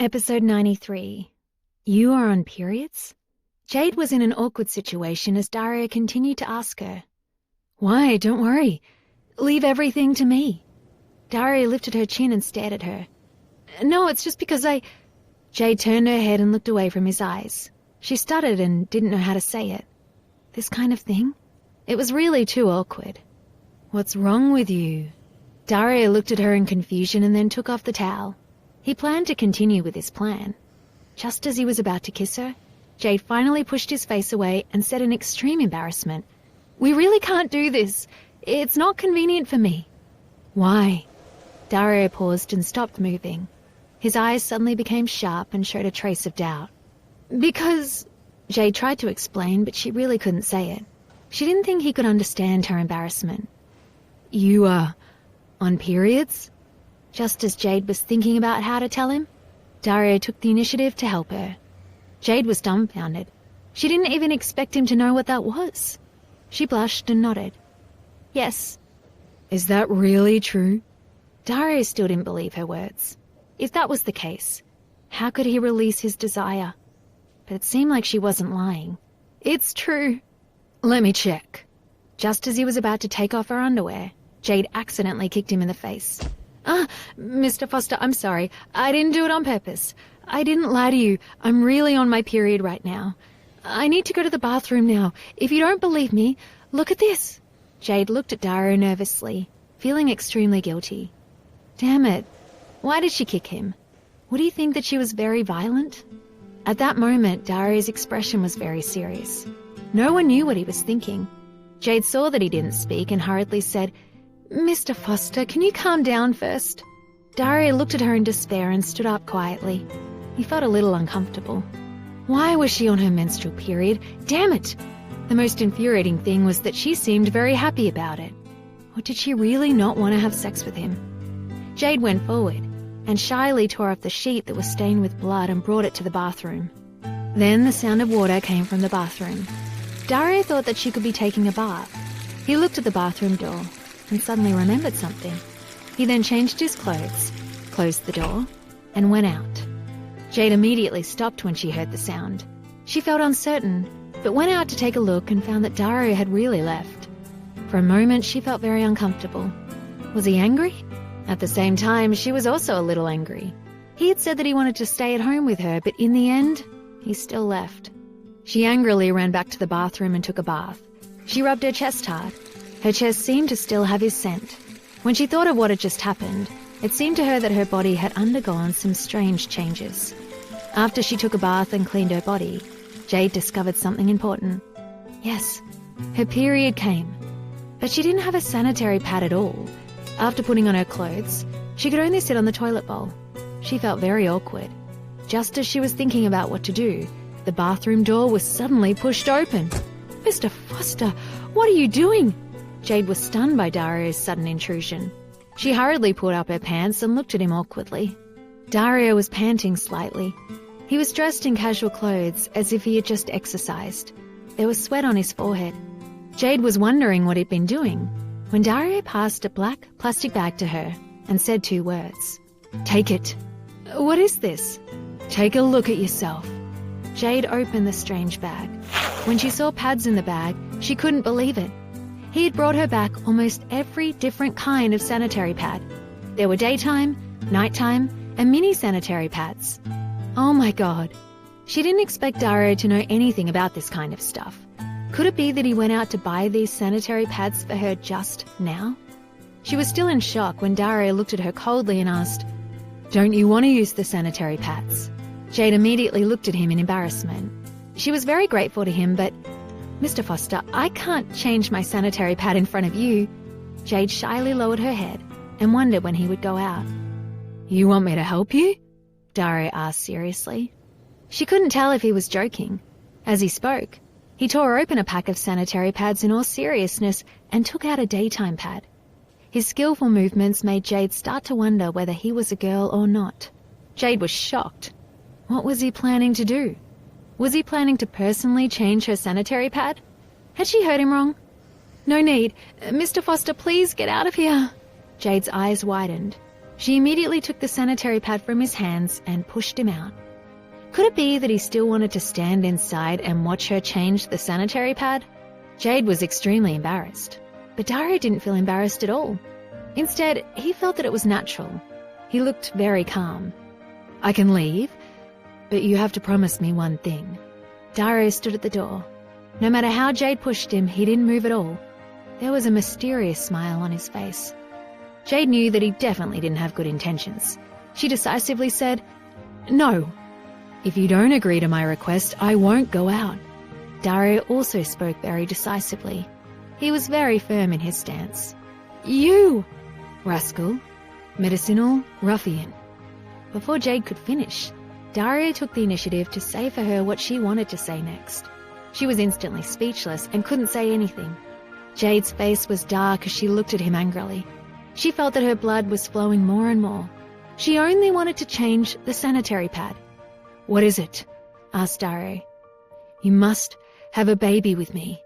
Episode 93. You are on periods? Jade was in an awkward situation as Daria continued to ask her. Why, don't worry. Leave everything to me. Daria lifted her chin and stared at her. No, it's just because Jade turned her head and looked away from his eyes. She stuttered and didn't know how to say it. This kind of thing? It was really too awkward. What's wrong with you? Daria looked at her in confusion and then took off the towel. He planned to continue with his plan. Just as he was about to kiss her, Jade finally pushed his face away and said in extreme embarrassment, We really can't do this. It's not convenient for me. Why? Dario paused and stopped moving. His eyes suddenly became sharp and showed a trace of doubt. Because... Jade tried to explain, but she really couldn't say it. She didn't think he could understand her embarrassment. You are on periods? Just as Jade was thinking about how to tell him, Dario took the initiative to help her. Jade was dumbfounded. She didn't even expect him to know what that was. She blushed and nodded. Yes. Is that really true? Dario still didn't believe her words. If that was the case, how could he release his desire? But it seemed like she wasn't lying. It's true. Let me check. Just as he was about to take off her underwear, Jade accidentally kicked him in the face. Mr. Foster, I'm sorry. I didn't do it on purpose. I didn't lie to you. I'm really on my period right now. I need to go to the bathroom now. If you don't believe me, look at this. Jade looked at Dario nervously, feeling extremely guilty. Damn it. Why did she kick him? Would he think that she was very violent? At that moment, Dario's expression was very serious. No one knew what he was thinking. Jade saw that he didn't speak and hurriedly said, Mr. Foster, can you calm down first? Dario looked at her in despair and stood up quietly. He felt a little uncomfortable. Why was she on her menstrual period? Damn it! The most infuriating thing was that she seemed very happy about it. Or did she really not want to have sex with him? Jade went forward and shyly tore off the sheet that was stained with blood and brought it to the bathroom. Then the sound of water came from the bathroom. Dario thought that she could be taking a bath. He looked at the bathroom door and suddenly remembered something. He then changed his clothes, closed the door, and went out. Jade immediately stopped when she heard the sound. She felt uncertain, but went out to take a look and found that Dario had really left. For a moment, she felt very uncomfortable. Was he angry? At the same time, she was also a little angry. He had said that he wanted to stay at home with her, but in the end, he still left. She angrily ran back to the bathroom and took a bath. She rubbed her chest hard. Her chest seemed to still have his scent. When she thought of what had just happened, it seemed to her that her body had undergone some strange changes. After she took a bath and cleaned her body, Jade discovered something important. Yes, her period came. But she didn't have a sanitary pad at all. After putting on her clothes, she could only sit on the toilet bowl. She felt very awkward. Just as she was thinking about what to do, the bathroom door was suddenly pushed open. Mr. Foster, what are you doing? Jade was stunned by Dario's sudden intrusion. She hurriedly pulled up her pants and looked at him awkwardly. Dario was panting slightly. He was dressed in casual clothes as if he had just exercised. There was sweat on his forehead. Jade was wondering what he'd been doing when Dario passed a black plastic bag to her and said 2 words. Take it. What is this? Take a look at yourself. Jade opened the strange bag. When she saw pads in the bag, she couldn't believe it. He had brought her back almost every different kind of sanitary pad. There were daytime, nighttime, and mini sanitary pads. Oh my God. She didn't expect Dario to know anything about this kind of stuff. Could it be that he went out to buy these sanitary pads for her just now? She was still in shock when Dario looked at her coldly and asked, Don't you want to use the sanitary pads? Jade immediately looked at him in embarrassment. She was very grateful to him, but, Mr. Foster, I can't change my sanitary pad in front of you. Jade shyly lowered her head and wondered when he would go out. You want me to help you? Dario asked seriously. She couldn't tell if he was joking. As he spoke, he tore open a pack of sanitary pads in all seriousness and took out a daytime pad. His skillful movements made Jade start to wonder whether he was a girl or not. Jade was shocked. What was he planning to do? Was he planning to personally change her sanitary pad? Had she heard him wrong? No need. Mr. Foster, please get out of here. Jade's eyes widened. She immediately took the sanitary pad from his hands and pushed him out. Could it be that he still wanted to stand inside and watch her change the sanitary pad? Jade was extremely embarrassed, but Dario didn't feel embarrassed at all. Instead, he felt that it was natural. He looked very calm. "I can leave, but you have to promise me one thing." Dario stood at the door. No matter how Jade pushed him, he didn't move at all. There was a mysterious smile on his face. Jade knew that he definitely didn't have good intentions. She decisively said, "No. If you don't agree to my request, I won't go out." Dario also spoke very decisively. He was very firm in his stance. "You, rascal, medicinal ruffian." Before Jade could finish, Dario took the initiative to say for her what she wanted to say next. She was instantly speechless and couldn't say anything. Jade's face was dark as she looked at him angrily. She felt that her blood was flowing more and more. She only wanted to change the sanitary pad. "What is it?" asked Dario. "You must have a baby with me."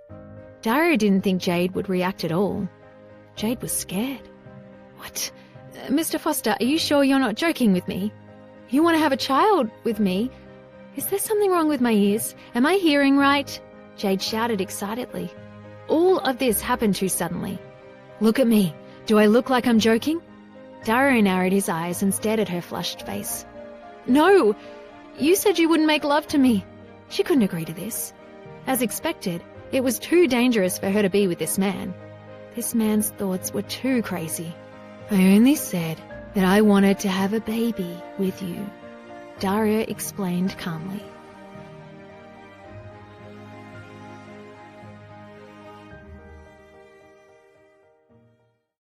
Dario didn't think Jade would react at all. Jade was scared. "What? Mr. Foster, are you sure you're not joking with me? You want to have a child with me? Is there something wrong with my ears? Am I hearing right?" Jade shouted excitedly. All of this happened too suddenly. "Look at me. Do I look like I'm joking?" Dario narrowed his eyes and stared at her flushed face. "No! You said you wouldn't make love to me." She couldn't agree to this. As expected, it was too dangerous for her to be with this man. This man's thoughts were too crazy. "I only said that I wanted to have a baby with you," Dario explained calmly.